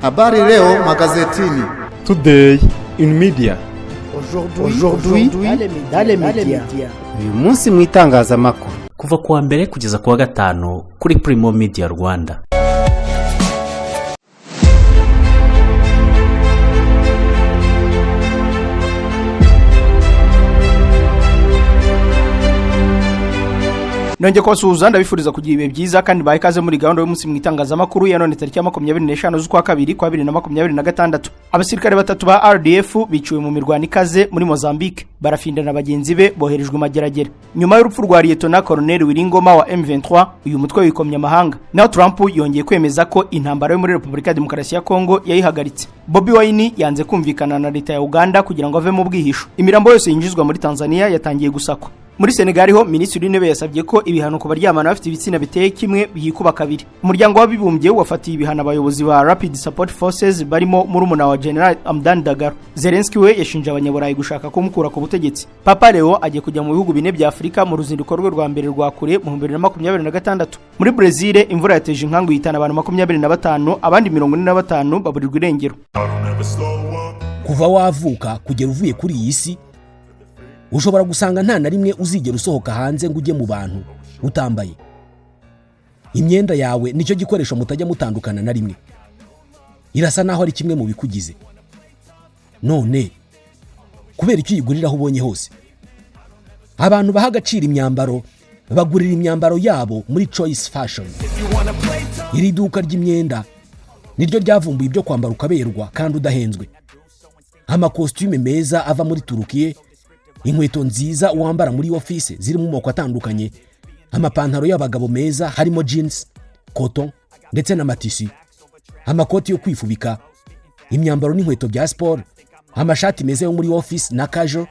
Habari leo magazetini. Today in media. Aujourd'hui dans les médias. Uyu munsi mu itangazamakuru. Kuva kuwa mbere kugeza kuwa gatanu kuri Primo Media Rwanda. Nonge ko suza ndabifuriza kugira ibihe byiza kandi baye kaze muri gahunda y'umunsi mu itangazamakuru ya none tariki ya 25 z'ukwa kabiri kwa 2026. Abasirikare batatu ba RDF biciwe mu mirwano ikaze muri Mozambique, barafinda na bagenzi be boherejwe mageragere nyuma y'urupfu rwa Lieutenant Colonel Wiringoma wa M23. Uyu mutwe wikomye amahanga. Naho Trump yongeye kwemeza ko intambara yo muri Republika ya Demokarasi ya Kongo yayihagaritse. Bobby Wine yanze kumvikana na leta ya Uganda kugira ngo ave mu bwihisho. Imirambo yose yinjizwa muri Tanzania yatangiye gusakwa. Muri Senegal ho Minisitiri w'Intebe yasabye ko ibihano ku baryamana bafite ibitsina biteye kimwe bihikuba kabiri. Umuryango w'abibumbye wafatiye ibihano abayobozi ba Rapid Support Forces barimo murumuna wa General Hamdan Dagalo. Zelensky we yashinja abanyaburayi gushaka kumukura ku butegetsi. Papa Leo agiye kujya mu bihugu bine bya Afrika mu ruzinduko rwe rwa mbere rwa kure mu 2026. Muri Brazil imvura yateje inkangu yitana abantu 25 abandi 45 baburirwa irengero. Kuva wavuka kugera uvuye kuri iyi si ushobora gusanga nta na rimwe uzigera usohoka hanze ngo ujye mu bantu utambaye. Imyenda yawe nicyo gikoresho mutajya mutandukana na rimwe. Irasa naho ari kimwe mu bikugize. None kubera icyo uyigurira aho ubonye hose. Abantu baha agaciro imyambaro bagurira imyambaro yabo muri Choice Fashion. Iri duka ry'imyenda niryo ryavumbuye ibyo kwambara ukaberwa kandi udahenzwe. Amakostume meza ava muri Turukiye, inkweto nziza wambara muri office ziri mu moko atandukanye, amapantaro y'abagabo meza harimo jeans, cotton ndetse na matisi, amakoti yo kwifubika, imyambaro n'inkweto bya sport, amashati meza yo muri office na casual,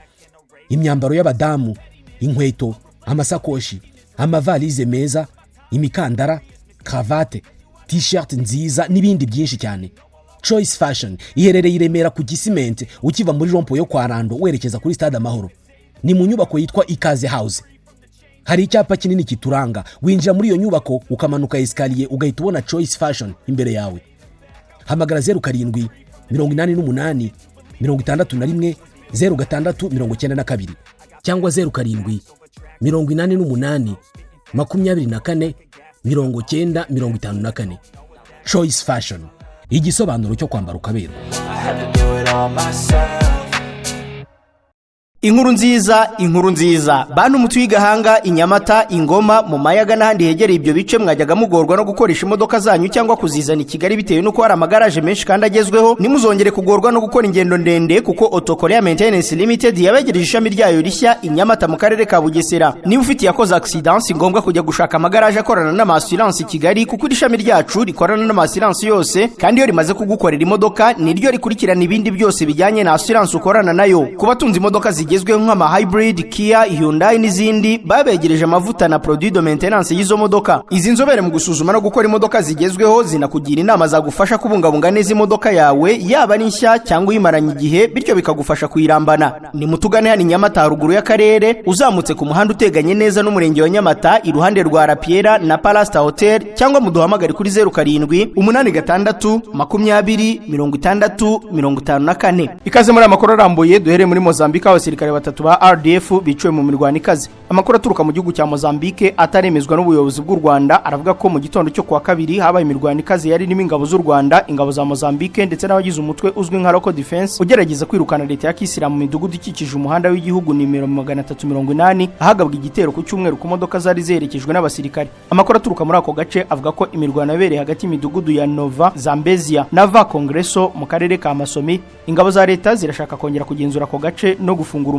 imyambaro y'abadamu, inkweto, amasakoshi, amavalize meza, imikandara, cravate, t-shirt nziza n'ibindi byinshi cyane. Choice Fashion iherereye i Remera ku Gisimenti ukiva muri rompo yo kwa Rando werekeza kuri Stade Amahoro. Ni mu nyubako yitwa Ikaze House. Hari icyapa kinini kituranga. Winjira muri iyo nyubako ukamanuka escalier ugahita ubona Choice Fashion imbere yawe. Hamagara 07 88 61 0692 cyangwa 07 88 24 9054. Choice Fashion, igisobanuro cyo kwambara ukaberwa. Inkuru nziza bantu mutuye Gahanga, Inyamata, Ingoma, mu Mayaga n'ahandi hegereye ibyo bice mwajyaga mugorwa no gukoresha imodoka zanyu cyangwa kuzizana i Kigali bitewe nuko hari amagaraje menshi kandi agezweho. Nimuzongere kugorwa no gukora ingendo ndende kuko Autokorea Maintenance Limited yabegereje ishami ryayo rishya Inyamata mu karere ka Bugesera. Niba ufite yakoze accident ngombwa kujya gushaka amagaraje akorana n'ama-assurance i Kigali kuko ishami ryacu rikorana n'ama-assurance yose kandi iyo rimaze kugukorera imodoka niryo rikurikirana ibindi byose bijyanye na assurance ukorana nayo. Kuba tunze imodoka zigezweho nk'ama hybrid, Kia, Hyundai n'izindi babegereje amavuta na produit de maintenance y'izo modoka. Izi nzobere mu gusuzuma no gukora imodoka zigezweho zinakugira inama zagufasha kubungabunga neza imodoka yawe yaba ari nshya cyangwa uyimaranye igihe bityo bikagufasha kuyirambana. Ni mutugane hano Nyamata haruguru y'akarere uzamutse ku muhanda uteganye neza n'umurenge wa Nyamata iruhande rwa Rapiera na Palasta Hotel cyangwa muduhamagare kuri 07 86 20 60 54. Ikaze muri amakuru arambuye duhere muri Mozambique abasirikare batatu ba RDF biciwe mu mirwano ikaze. Amakuru aturuka mu gihugu cya Mozambique ataremezwa n'ubuyobozi bw'u Rwanda aravuga ko mu gitondo cyo kuwa kabiri habaye imirwano ikaze yari n'imi ingabo z'u Rwanda, ingabo za Mozambique ndetse n'abagize umutwe uzwi nka Local Defense ugerageza kwirukana leta ya Kisilamu mu midugudu ikikije umuhanda w'igihugu nimero 380 ahagabwa igitero ku cyumweru ku modoka zari zerekejwe n'abasirikare. Amakuru aturuka muri ako gace avuga ko imirwano yabereye hagati y'imidugudu ya Nova Zambezia na Va Congresso mu karere ka Masomi. Ingabo za leta zirashaka kongera kugenzura ako gace no gufungura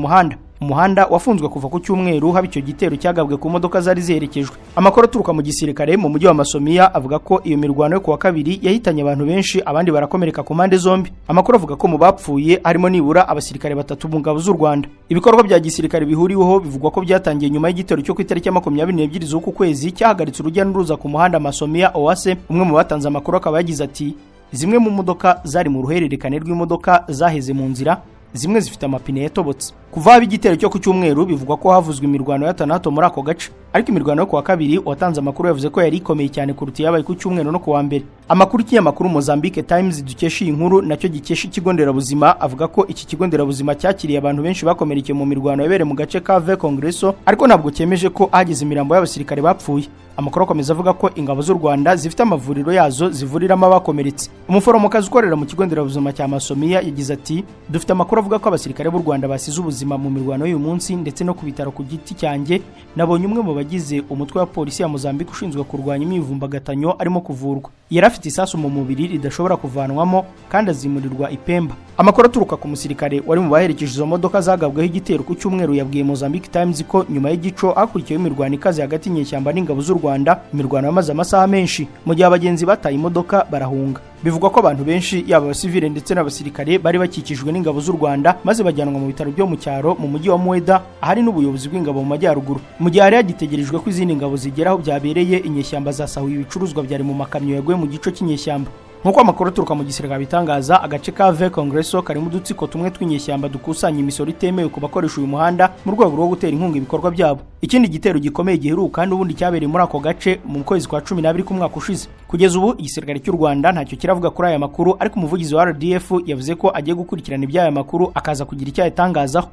umuhanda wafunzwe kuva ku cyumweru haba icyo gitero cyagabwe ku modoka zari zerekejwe. Amakuru aturuka mu gisirikare mu mujyi wa Masomia avuga ko iyo mirwano yo kuwa kabiri yahitanye abantu benshi abandi barakomereka ku mpande zombi. Amakuru avuga ko mu bapfuye harimo nibura abasirikare batatu mu ngabo z'u Rwanda. Ibikorwa bya gisirikare bihuriweho bivugwa ko byatangiye nyuma y'igitero cyo ku itariki ya 22 z'uku kwezi cyahagaritse urujya n'uruza ku muhanda Masomia Oase. Umwe mu batanze amakuru akaba yagize ati zimwe mu modoka zari mu ruhererekane rw'imodoka zaheze mu nzira zimwe zifite amapine yatobotse. Kuva haba igitero cyo ku cyumweru bivugwa ko havuzwe imirwano ya hato na hato muri ako gace, ariko imirwano yo kuwa kabiri watanze amakuru yavuze ko yari ikomeye cyane kuruta yabaye ku cyumweru no kuwa mbere. Amakuru y'ikinyamakuru Mozambique Times dukesha iyi nkuru nacyo gikesha ikigo nderabuzima avuga ko iki kigo nderabuzima cyakiriye abantu benshi bakomerekeye mu mirwano yabereye mu gace ka V Congresso, ariko ntabwo cyemeje ko hagize imirambo y'abasirikare bapfuye. Amakuru akomeza avuga ko ingabo z'u Rwanda zifite amavuriro yazo zivuriramo abakomeretse. Umuforomokazi ukorera mu kigo nderabuzima cya Masomia yagize ati dufite amakuru avuga ko abasirikare b'u Rwanda basize ubuzima mu mirwano y'uyu munsi, ndetse no ku bitaro ku giti cyanjye nabonye umwe mu bagize umutwe wa polisi ya Mozambique ushinzwe kurwanya imyivumbagatanyo arimo kuvurwa. Yari afite isasu mu mubiri ridashobora kuvanwamo kandi azimurirwa Ipemba. Amakuru aturuka ku musirikare wari mu baherekeje izo modoka zagabweho igitero ku cyumweru yabwiye Mozambique Times ko nyuma y'igico akurikiyeho imirwano ikaze hagati y'inyeshyamba n'ingabo z'u Rwanda, imirwano yamaze amasaha menshi mu gihe abagenzi bataye imodoka barahunga. Bivugwa ko abantu benshi yaba abasivile ndetse n'abasirikare bari bakikijwe n'ingabo z'u Rwanda maze bajyanwa mu bitaro byo mu cyaro mu mujyi wa Mueda ahari n'ubuyobozi bw'ingabo mu majyaruguru. Mu gihe hari hagitegerejwe ko izindi ngabo zigeraho byabereye, inyeshyamba zasahuye ibicuruzwa byari mu makamyo yaguye mu gico cy'inyeshyamba. Nkuko amakuru aturuka mu gisirikare bitangaza, agace ka V Congresso karimo udutsiko tumwe tw'inyeshyamba dukusanya imisoro itemewe ku bakoresha uyu muhanda mu rwego rwo gutera inkunga ibikorwa byabo. Ikindi gitero gikomeye giheruka kandi ubundi cyabereye muri ako gace mu kwezi kwa 12 k'umwaka ushize. Kugeza ubu igisirikare cy'u Rwanda ntacyo kiravuga kuri aya makuru, ariko umuvugizi wa RDF yavuze ko agiye gukurikirana iby'aya makuru akaza kugira icyo yatangazaho.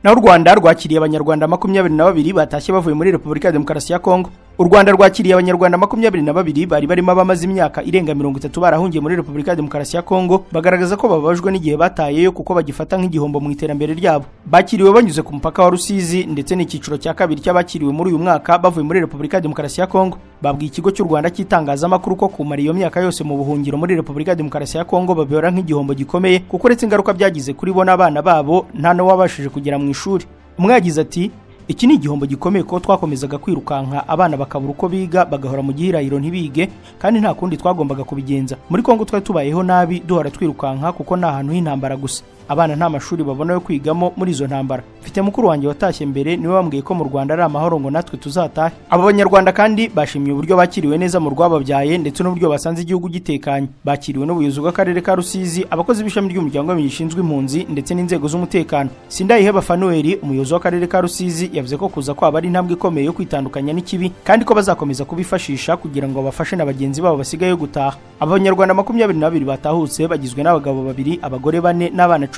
Na u Rwanda rwakiriye abanyarwanda 22 batashye bavuye muri Repubulika ya Demokarasi ya Kongo. U Rwanda rwakiriye abanyarwanda 22 bari barimo bamaze imyaka irenga 30 barahungiye muri Repubulika ya Demokarasi ya Kongo, bagaragaza ko bababajwe n'igihe batayeyo kuko bagifata nk'igihombo mu iterambere ryabo. Bakiriwe banyuze ku mupaka wa Rusizi ndetse n'ikiciro cya kabiri cy'abakiriwe muri uyu mwaka bavuye muri Repubulika ya Demokarasi ya Kongo. Babwiye ikigo cy'u Rwanda cy'itangazamakuru ko kumara iyo myaka yose mu buhungiro muri Repubulika ya Demokarasi ya Kongo babibara nk'igihombo gikomeye kuko uretse ingaruka byagize kuri bo n'abana babo nta no wabashije kugera mu ishuri. Umwe yagize ati iki ni igihombo gikomeye ko twakomezaga kwirukanka abana bakabura uko biga bagahora mu gihirahiro ntibige kandi nta kundi twagombaga kubigenza. Muri Kongo twari tubayeho nabi duhora twirukanka kuko nta hantu h'intambara gusa. Abana nta mashuri babona yo kwigamo muri izo ntambara. Mfite mukuru wanjye watashye mbere niwe wambwiye ko mu Rwanda ari amahoro ngo natwe tuzatahe. Abo banyarwanda kandi bashimiye uburyo bakiriwe neza mu rwababyaye ndetse n'uburyo basanze igihugu gitekanye. Bakiriwe n'ubuyobozi bw'akarere ka Rusizi, abakozi b'ishami ry'umuryango w'abishinzwe impunzi ndetse n'inzego z'umutekano. Sindayiheba Fanuel, umuyobozi w'akarere ka Rusizi, yavuze ko kuza kwaba ari intambwe ikomeye yo kwitandukanya n'ikibi kandi ko bazakomeza kubifashisha kugira ngo bafashe n'abagenzi babo basigaye gutaha. Abanyarwanda 22 batahutse bagizwe n'abagabo 2, abagore 4 n'abana 16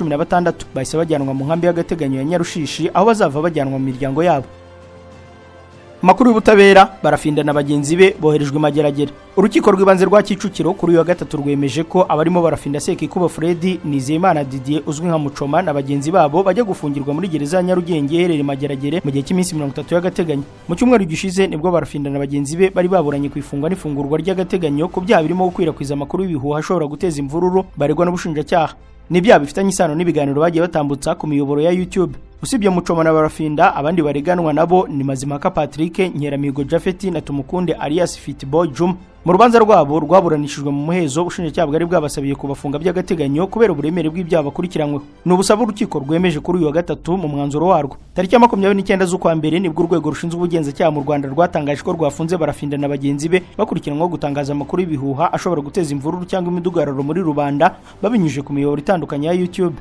bahise bajyanwa mu nkambi y'agateganyo ya Nyarushishi aho bazava bajyanwa mu miryango yabo. Makuru y'ubutabera, Barafinda na bagenzi be boherejwe Mageragere. Urukiko rw'ibanze rwa Kicukiro kuri uyu wa gatatu rwemeje ko abarimo Barafinda Sekikubo Fred, Nizeyimana Didier uzwi nka Mucoma na bagenzi babo bajya gufungirwa muri gereza ya Nyarugenge iherereye Mageragere mu gihe cy'iminsi 30 y'agateganyo. Mu cyumweru gishize nibwo Barafinda na bagenzi be bari baburanye kwifungwa n'ifungurwa ry'agateganyo ku byaha birimo gukwirakwiza amakuru y'ibihuha ashobora guteza imvururu baregwa n'ubushinjacyaha. N'ibyaha bifitanye isano n'ibiganiro bagiye batambutsa ku miyoboro ya YouTube. Usibye Mucoma na Barafinda, abandi bareganwa nabo ni Mazimaka Patrick, Nkeramihigo Japhet na Tumukunde alias Fitboy Juma. Mu rubanza rwabo rwaburanishijwe mu muhezo, ubushinjacyaha bwari bwabasabiye kubafunga by'agateganyo kubera uburemere bw'ibyaha bakurikiranyweho. N'ubusaba urukiko rwemeje kuri uyu wa gatatu mu mwanzuro warwo. Tariki ya 29 z'ukwa mbere nibwo urwego rushinzwe ubugenzacyaha mu Rwanda rwatangaje ko rwafunze Barafinda na bagenzi be bakurikiranweho gutangaza amakuru y'ibihuha ashobora guteza imvururu cyangwa imidugararo muri rubanda babinyujije ku miyoboro itandukanye ya YouTube.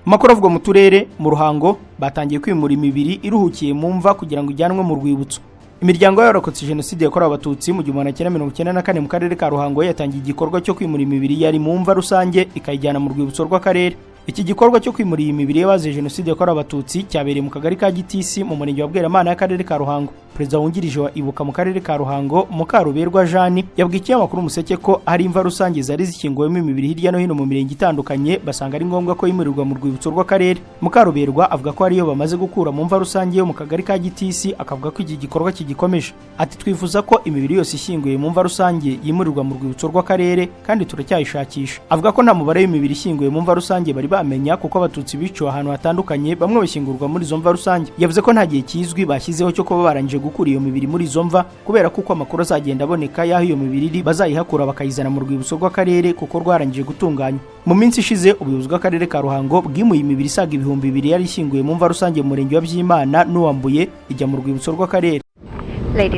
Makuru avuga mu turere mu Ruhango batangiye kwimura imibiri iruhukiye mu mva kugira ngo ijyanwe mu rwibutso. Imiryango y'abarokotse jenoside yakorewe abatutsi mu 1994 mu karere ka Ruhango yatangiye igikorwa cyo kwimura imibiri yari mu mva rusange ikayijyana mu rwibutso rw'akarere. Iki gikorwa cyo kwimura iyi mibiri y'abazize jenoside yakorewe abatutsi cyabereye mu kagari ka Gitisi mu murenge wa Bweramana y'akarere ka Ruhango. Perezida wungirije wa Ibuka mu karere ka Ruhango, Mukaruberwa Jeanne, yabwikiye amakuru Umuseke ko ari imva rusange zari zikinguwemo imibiri hirya no hino mu mirenge itandukanye, basanga ari ngombwa ko yimurirwa mu rwibutso rw'akarere. Mukaruberwa avuga ko ariyo bamaze gukura mu mva rusange yo mu kagari ka Gitisi, akavuga ko iki gikorwa kigikomeje. Ati twifuza ko imibiri yose ishyinguye mu mva rusange yimurirwa mu rwibutso rw'akarere kandi turacyayishakisha. Avuga ko nta mubare w'imibiri ishyinguye mu mva rusange bari bamenya kuko abatutsi biciwe ahantu hatandukanye, bamwe bashyingurwa muri izo mva rusange. Yavuze ko nta gihe kizwi bashyizeho cyo kuba barangije gukura iyo mibiri muri izo mva kubera kuko amakuru azagenda aboneka yaho iyo mibiri iri bazayihakura bakayizana mu rwibutso rw'akarere kuko rwarangije gutunganywa. Mu minsi ishize ubuyobozi bw'akarere ka Ruhango bwimuye imibiri isaga 2,000 yari ishyinguye mu mva rusange mu murenge wa Byimana n'uwambuye ijya mu rwibutso rw'akarere.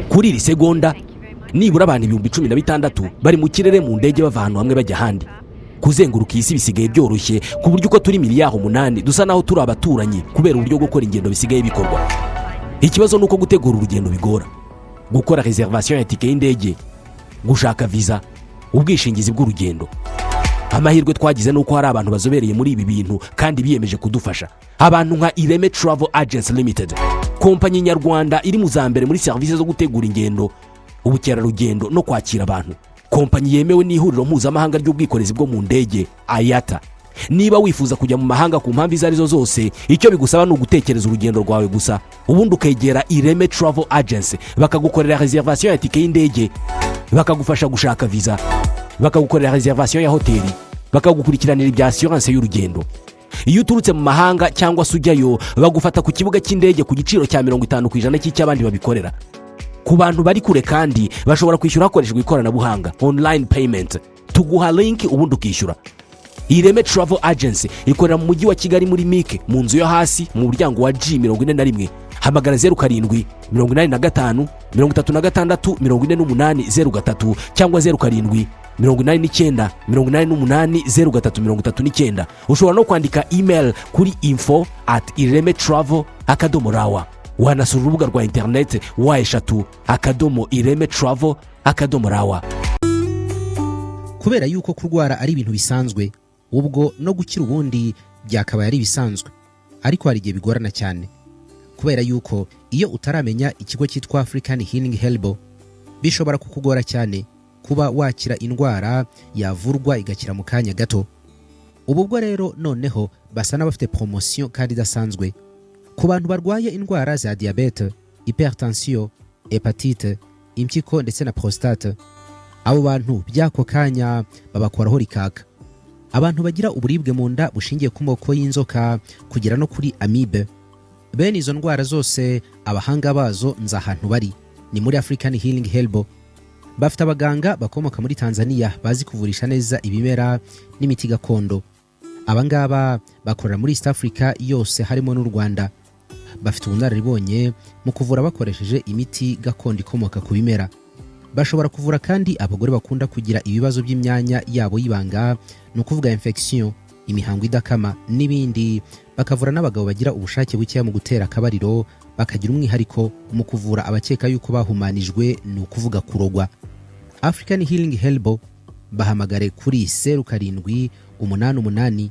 Kuri iri segonda nibura abantu 16,000 bari mu kirere mu ndege bava ahantu hamwe bajya ahandi. kuzenguruka isi bisigaye byoroshye ku buryo uko turi miliyari 8 dusa naho turi abaturanyi kubera uburyo bwo gukora ingendo bisigaye bikorwa. Ikibazo nuko gutegura urugendo bigora, gukora reservation ya tike y'indege, gushaka visa, ubwishingizi bw'urugendo. Amahirwe twagize nuko hari abantu bazobereye muri ibi bintu kandi biyemeje kudufasha. Abantu nka Ireme Travel Agents Limited, kompanyi nyarwanda iri mu zambere muri service zo gutegura ingendo, ubukerarugendo no kwakira abantu. Kompanyi yemewe n'ihuriro mpuzamahanga ry'ubwikorezi bwo mu ndege IATA. Niba wifuza kujya mu mahanga ku mpamvu izo arizo zose, icyo bigusaba ni ugutekereza urugendo rwawe gusa, ubundi ukegera Ireme Travel Agency bakagukorera reservation ya tike y'indege, bakagufasha gushaka visa, bakagukorera reservation ya hoteli, bakagukurikiranira ibya assurance y'urugendo. Iyo uturutse mu mahanga cyangwa se ujyayo, bagufata ku kibuga cy'indege ku giciro cya 50% cy'abandi babikorera. Ku bantu bari kure kandi bashobora kwishyura hakoreshejwe ikoranabuhanga online payment, tuguha link ubundi ukishyura. Ireme Travel Agency ikorera mu mujyi wa Kigali muri Mike mu nzu yo hasi mu muryango wa G41. Hamagara 07 85 36 48 cyangwa 07 89 88 0339. Ushobora no kwandika email kuri info@iremetravel.rawa. Wanasura urubuga rwa internet wa@iremetravel.rawa. Kubera yuko kurwara ari ibintu bisanzwe, ubwo no gukira ubundi byakabaye ari bisanzwe, ariko hari igihe bigorana cyane kubera yuko iyo utaramenya ikigo cyitwa African Healing Helbo, bishobora kukugora cyane kuba wakira indwara yavurwa igakira mu kanya gato. Ubwo rero noneho basa n'abafite promotion kandi idasanzwe ku bantu barwaye indwara za diabete, hypertension, hepatite, impyiko ndetse na prostate. Abo bantu byako kanya babakoraho rikaka. Abantu bagira uburibwe mu nda bushingiye ku moko y'inzoka kugera no kuri amibe, bene izo ndwara zose abahanga bazo nza ahantu bari ni muri African Healing Helbo. Bafite abaganga bakomoka muri Tanzania bazi kuvurisha neza ibimera n'imiti gakondo. Abangaba bakorera muri East Africa yose harimo n'u Rwanda. Bafite ubunararibonye mu kuvura bakoresheje imiti gakondo ikomoka ku bimera. Bashobora kuvura kandi abagore bakunda kugira ibibazo by'imyanya yabo y'ibanga, no kuvuga infection, imihango idakama n'ibindi. Bakavura n'abagabo bagira ubushake buke mu gutera akabariro, bakagira umwihariko mu kuvura abakeka yuko bahumanijwe, no kuvuga kurogwa. African Healing Helbo bahamagare kuri 07 88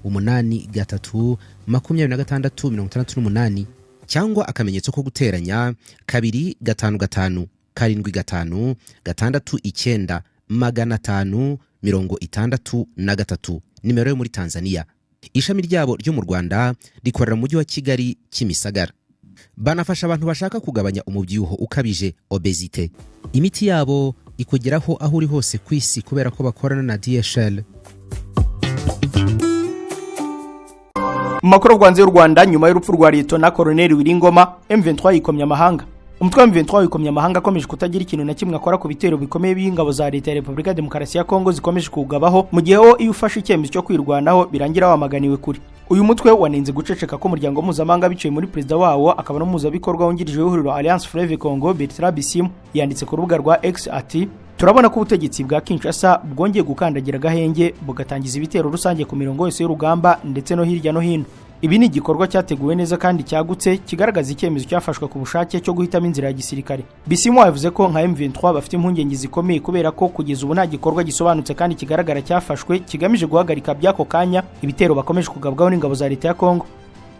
83 26 cyangwa akamenyetso ko guteranya 255 75 69 563. Nimero yo muri Tanzania. Ishami ryabo ryo mu Rwanda rikorera mu mujyi wa Kigali Kimisagara. Banafasha abantu bashaka kugabanya umubyibuho ukabije, obesite. Imiti yabo ikugeraho aho uri hose ku isi kubera ko bakorana na DHL. Makuru rwanze y'u Rwanda nyuma y'urupfu rwa Liyetona Colonel Wiringoma, M23 yikomye amahanga. Umutwe wa M23 wikomye amahanga akomeje kutagira ikintu na kimwe akora ku bitero bikomeye by'ingabo za leta ya Repubulika ya Demokarasi ya Kongo zikomeje kugabaho, mu gihe iyo ufashe icyemezo cyo kwirwanaho birangira wamaganiwe kuri. Uyu mutwe wanenze guceceka ko umuryango mpuzamahanga biciye muri perezida wawo akaba no muzabikorwa wungirije w'ihuriro Alliance Fleuve Congo Bertrand Bisimwa yanditse ku rubuga rwa X ati: turabona ko ubutegetsi bwa Kinshasa bwongeye gukandagira gahenge bugatangiza ibitero rusange ku mirongo yose y'urugamba ndetse no hirya no hino. Ibi ni igikorwa cyateguwe neza kandi cyagutse kigaragaza icyemezo cyafashwe ku bushake cyo guhitamo inzira ya gisirikare. Bisimwa yavuze ko nka M23 bafite impungenge zikomeye kubera ko kugeza ubu nta gikorwa gisobanutse kandi kigaragara cyafashwe kigamije guhagarika byako kanya ibitero bakomeje kugabwaho n'ingabo za leta ya Kongo.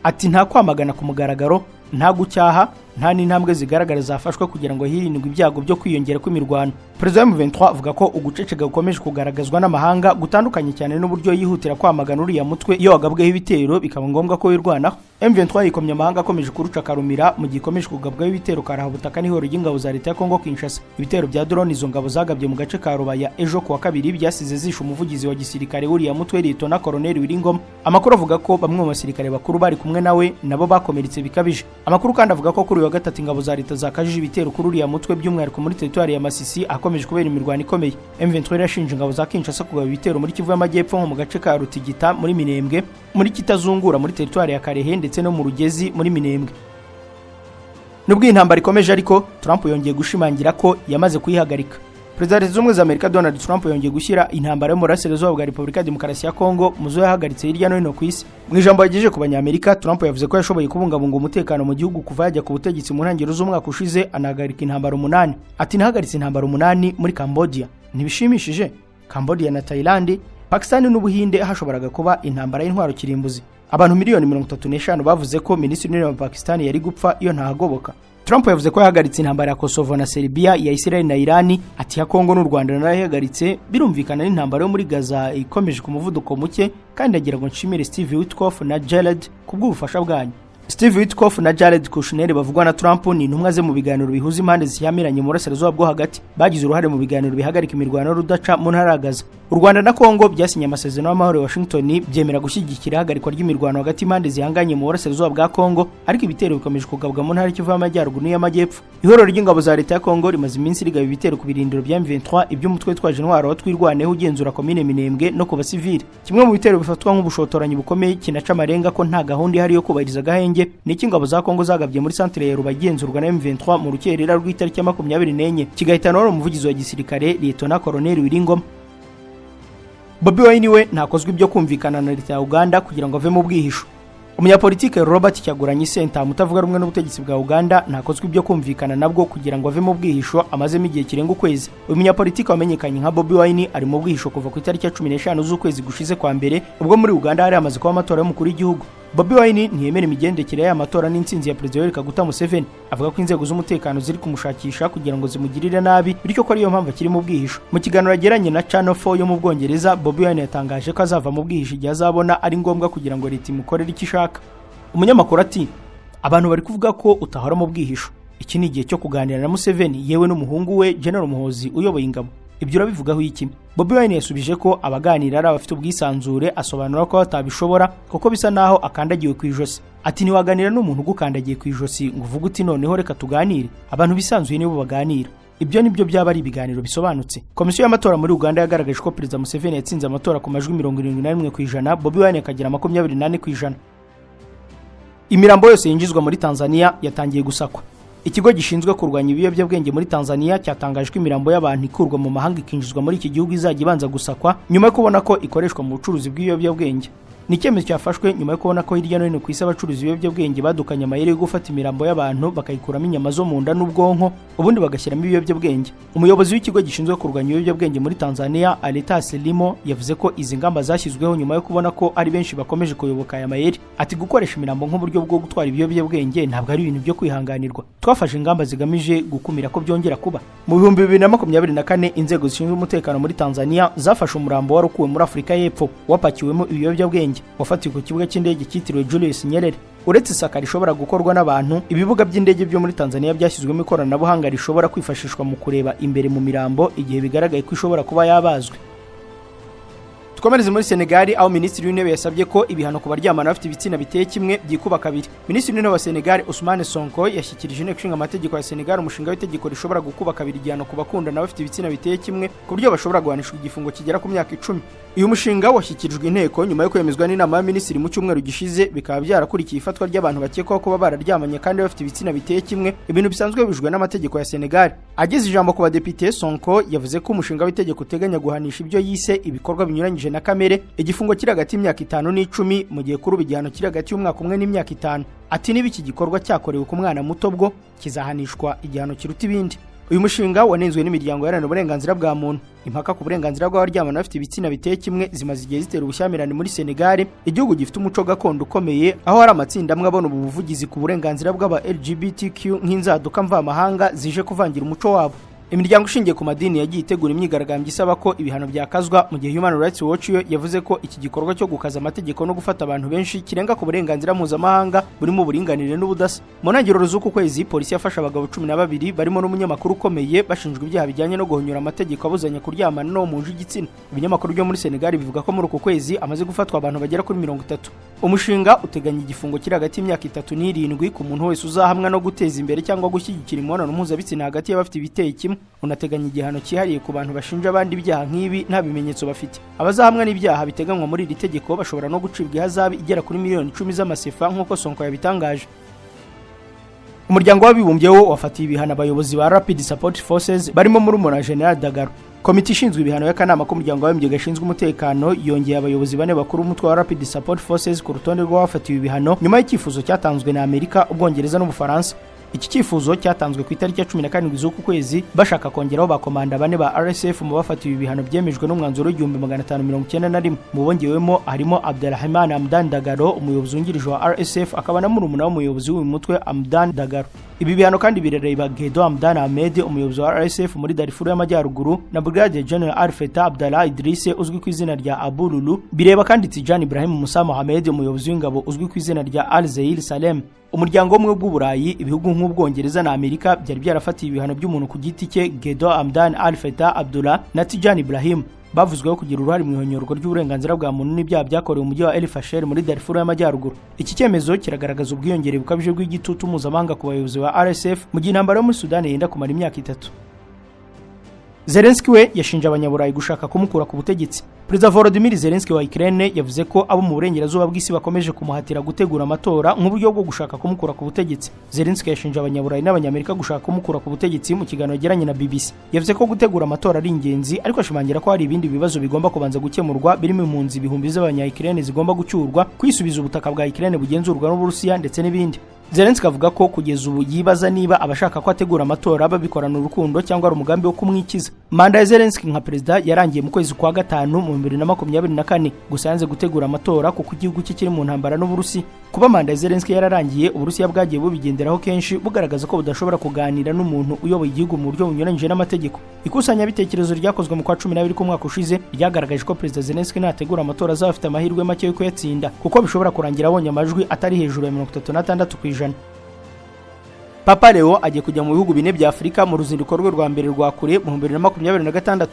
Ati nta kwamagana ku mugaragaro, nta gucyaha, nta n'intambwe zigaragara zafashwe kugira ngo hirindwe ibyago byo kwiyongera kw'imirwano. Perezida M23 avuga ko uguceceka gukomeje kugaragazwa n'amahanga gutandukanye cyane n'uburyo yihutira kwamagana uriya mutwe iyo wagabweho ibitero bikaba ngombwa ko wirwanaho. M23 yikomye amahanga akomeje kuruca karumira mu gikomeje kugabwaho ibitero karahabutaka n'ihoro ry'ingabo za leta ya Kongo Kinshasa. Ibitero bya drone izo ngabo zagabye mu gace ka Rubaya ejo kuwa kabiri byasize zisha umuvugizi wa gisirikare uriya mutwe Liyetona Colonel Wiringoma. Amakuru avuga ko bamwe mu basirikare bakuru bari kumwe nawe nabo bakomeretse bikabije. Amakuru kandi avuga ko kuri uyu wa gatatu ingabo za leta zakajije ibitero kuri uriya mutwe by'umwihariko muri teritwari ya Masisi akomeje kubera imirwano ikomeye. M23 irashinja ingabo za Kinshasa kugaba ibitero muri Kivu y'Amajyepfo nko mu gace ka Rutigita muri Minembwe, muri Kitazungura muri teritwari ya Karehe ndetse no mu Rugezi muri Minembwe. Nubwo intambara ikomeje ariko Trump yongeye gushimangira ko yamaze kuyihagarika. Perezida wa Leta Zunze Ubumwe za Amerika Donald Trump yongeye gushyira intambara yo mu burasirazuba bwa Repubulika ya Demokarasi ya Kongo mu zo yahagaritse hirya no hino ku isi. Mu ijambo yagejeje ku banyamerika, Trump yavuze ko yashoboye kubungabunga umutekano mu gihugu kuva yajya ku butegetsi mu ntangiriro z'umwaka ushize, anahagarika intambara 8. Ati nahagaritse intambara 8 muri Cambodia. Ntibishimishije? Cambodia na Thailand, Pakistan n'Ubuhinde hashoboraga kuba intambara y'intwaro kirimbuzi. Abantu miliyoni 35 bavuze ko Minisitiri wa Pakistan yari gupfa iyo ntahagoboka. Trump yavuze ko yahagaritse intambara ya Kosovo na Serbia, ya Israel na Iran, ati ya Kongo n'u Rwanda nayo yahagaritse. Birumvikana n'intambara yo muri Gaza ikomeje ku muvuduko muke, kandi agira ngo nshimire Steve Witkoff na Jared kubw'ubufasha bwanyu. Steve Witkoff na Jared Kushner bavugwa na Trump ni intumwa ze mu biganiro bihuza impande zihamiranye mu burasirazuba bwo hagati. Bagize uruhare mu biganiro bihagarika imirwano rudaca mu ntara ya Gaza. U Rwanda na Kongo byasinye amasezerano y'amahoro ya Washington byemera gushyigikira ihagarikwa ry'imirwano hagati impande zihanganye mu burasirazuba bwa Kongo, ariko ibitero bikomeje kugabwa mu ntara y'Kivu y'Amajyaruguru n'iy'Amajyepfo. Ihuriro ry'ingabo za leta ya Kongo rimaze iminsi rigaba ibitero ku birindiro bya M23 iby'umutwe twaje intwaro wa twirwaneho ugenzura komine Minembwe no ku basivili. Kimwe mu bitero bifatwa nk'ubushotoranyi bukomeye kinaca amarenga ko nta gahunda ihari yo kubahiriza gahenge ni ingabo za Kongo zagabye muri centre ya Rubagenzurwa na M23 mu rukerera rw'itariki ya 24 kigahitana wari umuvugizi wa gisirikare Lieutenant Colonel Wiringoma. Bobi Wine we ntakozwe ibyo kumvikana na leta ya Uganda kugira ngo ave mu bwihisho. Umunyapolitike Robert Kyagulanyi Senta mutavuga rumwe n'ubutegetsi bwa Uganda ntakozwe ibyo kumvikana nabwo kugira ngo ave mu bwihisho amazemo igihe kirenga ukwezi. Uyu munyapolitike wamenyekanye nka Bobi Wine ari mu bwihisho kuva ku itariki ya 15 z'ukwezi gushize kwa mbere, ubwo muri Uganda hari amaze kuba amatora y'umukuru w'igihugu. Bobi Wine ntiyemera imigendekere y'amatora n'intsinzi ya Perezida Yoweri Kaguta Museveni, avuga ko inzego z'umutekano ziri kumushakisha kugira ngo zimugirire nabi, bityo ko ariyo mpamvu akiri mu bwihisho. Mu kiganiro yagiranye na Channel 4 yo mu Bwongereza, Bobi Wine yatangaje ko azava mu bwihisho igihe azabona ari ngombwa kugira ngo leta imukorere icyo ishaka. Umunyamakuru ati abantu bari kuvuga ko utahora mu bwihisho. Iki ni igihe cyo kuganira na Museveni yewe n'umuhungu we General Muhozi uyoboye ingabo. Ibyo urabivugaho iki? Bobi Wine yasubije ko abaganira ari abafite ubwisanzure, asobanura ko batabishobora kuko bisa naho akandagiwe ku ijosi. Ati niwaganira n'umuntu ugukandagiye ku ijosi ngo uvuge uti noneho reka tuganire. Abantu bisanzuye nibo baganira. Ibyo nibyo byaba ari ibiganiro bisobanutse. Komisiyo y'amatora muri Uganda yagaragaje ko Perezida Museveni yatsinze amatora ku majwi 71%, Bobi Wine akagira 24%. Imirambo yose yinjizwa muri Tanzania yatangiye gusakwa. Ikigo gishinzwe kurwanya ibiyobyabwenge muri Tanzania cyatangaje ko imirambo y'abantu ikurwa mu mahanga ikinjizwa muri iki gihugu izajya ibanza gusakwa nyuma yo kubona ko ikoreshwa mu bucuruzi bw'ibiyobyabwenge. Ni icyemezo cyafashwe nyuma yo kubona ko hirya no hino ku isi abacuruzi b'ibiyobyabwenge badukanye amayeri yo gufata imirambo y'abantu bakayikuramo inyama zo mu nda n'ubwonko, ubundi bagashyiramo ibiyobyabwenge. Umuyobozi w'ikigo gishinzwe kurwanya ibiyobyabwenge muri Tanzania, Aleta Selimo, yavuze ko izi ngamba zashyizweho nyuma yo kubona ko ari benshi bakomeje kuyoboka aya mayeri. Ati gukoresha imirambo nk'uburyo bwo gutwara ibiyobyabwenge ntabwo ari ibintu byo kwihanganirwa. Twafashe ingamba zigamije gukumira ko byongera kuba. Mu 2024 inzego zishinzwe umutekano muri Tanzania zafashe umurambo wari ukuwe muri Afurika y'Epfo wapakiwemo ibiyobyabwenge wafatiwe ku kibuga cy'indege cyitiriwe Julius Nyerere. Uretse isaka rishobora gukorwa n'abantu, ibibuga by'indege byo muri Tanzania byashyizwemo ikoranabuhanga rishobora kwifashishwa mu kureba imbere mu mirambo igihe bigaragaye ko ishobora kuba yabazwe. Twamereze muri Senegal aho Minisitiri w'Intebe yasabye ko ibihano ku baryamana bafite ibitsina biteye kimwe byikuba kabiri. Minisitiri w'Intebe wa Senegal Ousmane Sonko yashyikirije inteko ishinga amategeko ya Senegal umushinga w'itegeko rishobora gukuba kabiri igihano ku bakundana bafite ibitsina biteye kimwe ku buryo bashobora guhanishwa igifungo kigera ku myaka 10. Uyu mushinga washyikirijwe inteko nyuma yo kwemezwa n'inama ya minisitiri mu cyumweru gishize, bikaba byarakurikiye ifatwa ry'abantu bakekwaho kuba bararyamanye kandi bafite ibitsina biteye kimwe, ibintu bisanzwe bijwe n'amategeko ya Senegal. Ageze ijambo ku badepite, Sonko yavuze ko umushinga w'itegeko uteganya guhanisha ibyo yise ibikorwa binyuranyije na kamere igifungo kiri hagati y'imyaka 5 n'10 mu gihe kuri igihano kiri hagati y'umwaka umwe n'imyaka 5. Ati niba iki gikorwa cyakorewe ku mwana muto bwo kizahanishwa igihano kiruta ibindi. Uyu mushinga wanenzwe n'imiryango iharanira uburenganzira bwa muntu. Impaka ku burenganzira bw'abaryamana bafite ibitsina biteye kimwe zimaze igihe zitera ubushyamirane muri Senegal, igihugu gifite umuco gakondo ukomeye aho hari amatsinda amwe abona ubuvugizi ku burenganzira bw'aba LGBTQ nk'inzaduka mvamahanga zije kuvangira umuco wabo. Imiryango ishingiye ku madini yagiye itegura imyigaragambyo isaba ko ibihano byakazwa, mu gihe Human Rights Watch yo yavuze ko iki gikorwa cyo gukaza amategeko no gufata abantu benshi kirenga ku burenganzira mpuzamahanga burimo uburinganire n'ubudasa. Mu ntangiriro z'uku kwezi polisi yafashe abagabo 12 barimo n'umunyamakuru ukomeye bashinjwa ibyaha bijyanye no guhonyora amategeko abuzanya kuryamana no mu igitsina. Ibinyamakuru byo muri Senegal bivuga ko muri uku kwezi amaze gufatwa abantu bagera kuri 30. Umushinga uteganya igifungo kiri hagati y'imyaka 3 n'7 ku muntu wese uzahamwa no guteza imbere cyangwa gushyigikira imibonano mpuzabitsina hagati y'abafite ibiteye kimwe. Unateganya igihano cyihariye ku bantu bashinja abandi ibyaha nk'ibi nta bimenyetso bafite. Abazahamwa n'ibyaha biteganywa muri iri tegeko bashobora no gucibwa ihazabu igera kuri miliyoni 10 z'amasefa nk'uko Sonko yabitangaje. umuryango w'abibumbye wo wafatiye ibihano abayobozi ba Rapid Support Forces barimo murumuna General Dagalo. Komite ishinzwe ibihano y'akanama k'umuryango w'abibumbye gashinzwe umutekano yongeye abayobozi bane bakuru umutwe wa Rapid Support Forces ku rutonde rw'abafatiwe ibihano nyuma y'icyifuzo cyatanzwe na Amerika, Ubwongereza n'Ubufaransa. Iki cyifuzo cyatanzwe ku itariki ya 17 z'uku kwezi bashaka kongeraho bakomanda bane ba RSF mu bafatiwe ibihano byemejwe n'umwanzuro w'1591. Mu bongewemo harimo Abdelrahman Hamdan Dagalo, umuyobozi wungirije wa RSF, akaba na murumuna w'umuyobozi w'uyu mutwe Hamdan Dagalo. Ibi bihano kandi birareba Gedo Hamdan Ahmed, umuyobozi wa RSF muri Darfur y'Amajyaruguru, na Brigadier General Al-Fatah Abdallah Idriss uzwi ku izina rya Abu Lulu. Bireba kandi Tijani Ibrahim Musa Mohamed, umuyobozi w'ingabo uzwi ku izina rya Al-Zair Salem. Umuryango umwe bw'Uburayi, ibihugu nk'Ubwongereza na Amerika byari byarafatiye ibihano by'umuntu ku giti cye Gedo Hamdan Al-Fatah Abdullah na Tijani Ibrahim bavuzweho kugira uruhare mu ihonyorwa ry'uburenganzira bwa muntu n'ibyaha byakorewe umujyi wa El Fasher muri Darfur y'Amajyaruguru. Iki cyemezo kiragaragaza ubwiyongere bukabije bw'igitutu mpuzamahanga ku bayobozi ba RSF mu gihe intambara yo muri Sudani yenda kumara imyaka 3. Zelensky we yashinja abanyaburayi gushaka kumukura ku butegetsi. Perezida Volodymyr Zelensky wa Ukraine yavuze ko abo mu burengerazuba bw'isi bakomeje kumuhatira gutegura amatora nk'uburyo bwo gushaka kumukura ku butegetsi. Zelensky yashinja abanyaburayi n'abanyamerika gushaka kumukura ku butegetsi mu kiganiro yagiranye na BBC. Yavuze ko gutegura amatora ari ingenzi, ariko ashimangira ko hari ibindi bibazo bigomba kubanza gukemurwa birimo impunzi ibihumbi z'abanya-Ukraine zigomba gucyurwa, kwisubiza ubutaka bwa Ukraine bugenzurwa n'Uburusiya ndetse n'ibindi. Zelensky avuga ko kugeza ubu yibaza niba abashaka ko ategura amatora babikorana urukundo cyangwa ari umugambi wo kumwikiza. Manda ya Zelensky nka perezida yarangiye mu kwezi kwa gatanu mu 2024, gusa yanze gutegura amatora kuko igihugu cye kiri mu ntambara n'Uburusiya. Kuba manda ya Zelensky yararangiye, Uburusiya bwagiye bubigenderaho kenshi bugaragaza ko budashobora kuganira n'umuntu uyoboye igihugu mu buryo bunyuranyije n'amategeko. Ikusanya bitekerezo ryakozwe mu kwa 12 k'umwaka ushize ryagaragaje ko perezida Zelensky nategura amatora azaba afite amahirwe make yo kuyatsinda kuko bishobora kurangira abonye amajwi atari hejuru ya 36%. Papa Leo agiye kujya mu bihugu bine bya Afurika mu ruzinduko rwe rwa mbere rwa kure mu 2026.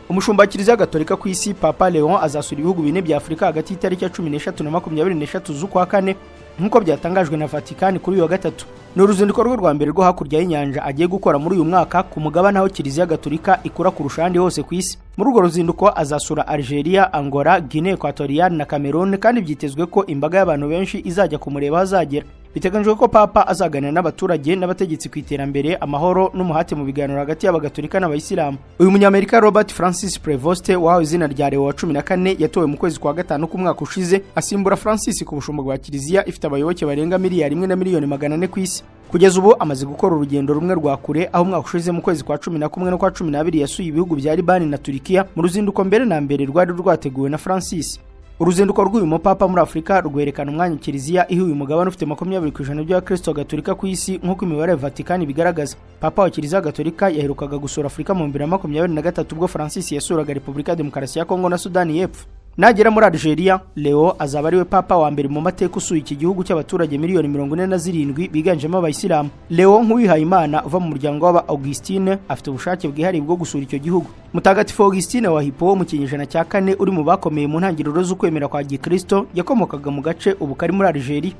Umushumba wa Kiliziya Gatolika ku isi Papa Leo azasura ibihugu bine bya Afurika hagati y'itariki ya 13 na 23 z'ukwa kane nk'uko byatangajwe na Vatican kuri uyu wa gatatu. Ni uruzinduko rwe rwa mbere rwo hakurya y'inyanja agiye gukora muri uyu mwaka ku mugabane aho Kiliziya Gatolika ikura kurusha ahandi hose ku isi. Muri urwo ruzinduko azasura Algeria, Angola, Guinea Equatoriale na Cameroon, kandi byitezwe ko imbaga y'abantu benshi izajya kumureba hazagera. Biteganijwe ko Papa azaganira n'abaturage n'abategetsi ku iterambere, amahoro n'umuhate mu biganiro hagati y'abagatolika n'abayisilamu. Uyu munyamerika Robert Francis Prevost wahawe izina rya Leo wa 14 yatowe mu kwezi kwa gatanu k'umwaka ushize asimbura Francis ku bushumba bwa Kiliziya ifite abayoboke barenga miliyari 1 na miliyoni 400 ku isi. Kugeza ubu amaze gukora urugendo rumwe rwa kure, aho umwaka ushize mu kwezi kwa 11 no kwa 12 yasuye ibihugu bya Libani na Turkiya mu ruzinduko mbere na mbere rwari rwateguwe na Francis. Uruzinduko rw'uyu mupapa muri Afurika rwerekana umwanya Kiliziya ihuye umugabane ufite 20% by'Abakristo Gatolika ku isi nk'uko imibare ya Vatican bigaragaza. Papa wa Kiliziya Gatolika yaherukaga gusura Afurika mu 2023 ubwo Francis yasuraga Repubulika ya Demokarasi ya Kongo na Sudani y'Epfo. Nagera muri Algeria, Leo azaba ari we papa wa mbere mu mateka usuye iki gihugu cy'abaturage miliyoni 47 biganjemo abayisilamu. Leo nk'uwihaye Imana uva mu muryango w'aba Augustine afite ubushake bwihariye bwo gusura icyo gihugu. Mutagatifu Augustine wa Hippo mu kinyejana cya 4 uri mu bakomeye mu ntangiriro z'ukwemera kwa Gikristo, yakomokaga mu gace ubu kari muri Algeria.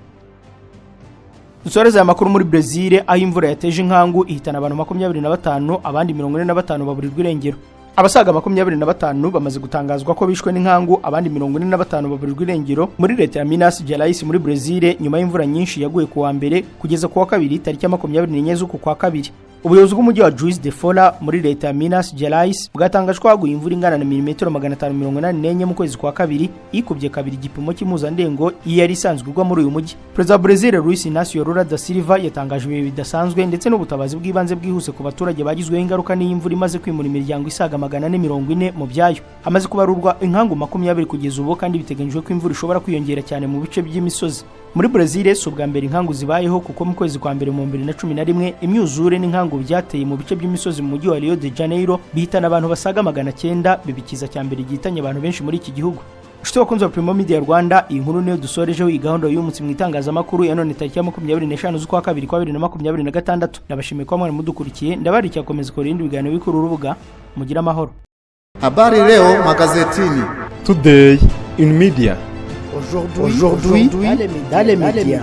Dusoreza amakuru muri Brazil, aho imvura yateje inkangu ihitana abantu 25, abandi 45 baburirwa irengero. Abasaga 25 bamaze gutangazwa ko bishwe n'inkangu, abandi 45 baburirwa irengero muri leta ya Minas Gerais muri Brazil nyuma y'imvura nyinshi yaguye ku wa mbere kugeza ku wa kabiri tariki ya 24 z'uku kwa kabiri. Ubuyobozi bw'umujyi wa Juiz de Fora muri leta ya Minas Gerais bwatangajwe ko haguye imvura ingana na milimetero 584 mu kwezi kwa kabiri, ikubye kabiri igipimo cy'impuzandengo yari isanzwe igwa muri uyu mujyi. Perezida wa Brazil Luiz Inácio Lula da Silva yatangaje ibihe bidasanzwe ndetse n'ubutabazi bw'ibanze bwihuse ku baturage bagizweho ingaruka n'imvura imaze kwimura imiryango isaga 440 mu byayo. Hamaze kubarurwa inkangu 20 kugeza ubu, kandi biteganyijwe ko imvura ishobora kwiyongera cyane mu bice by'imisozi. Muri Brazil si ubwa mbere inkangu zibayeho kuko mu kwezi kwa mbere mu 2011 imyuzure n'inkangu byateye mu bice by'imisozi mu mujyi wa Rio de Janeiro bihitana abantu basaga 900, bibikiza cya mbere gihitanye abantu benshi muri iki gihugu. Ushite wakunze Primo Media Rwanda, iyi nkuru niyo dusorejeho iyi gahunda y'umunsi mu itangazamakuru ya none tariki ya 25 z'ukwa kabiri kwa 2026. Nabashimiye ko mwari mudukurikiye, ndabarikiye komeza ko rindi biganiro bikuru urubuga mugira amahoro. Habari leo magazetini. Today in media. Aujourd'hui dans les médias.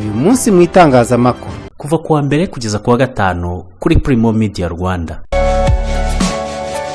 Uyu munsi mu itangazamakuru kuva kuwa mbere kugeza kuwa gatanu kuri Primo Media Rwanda.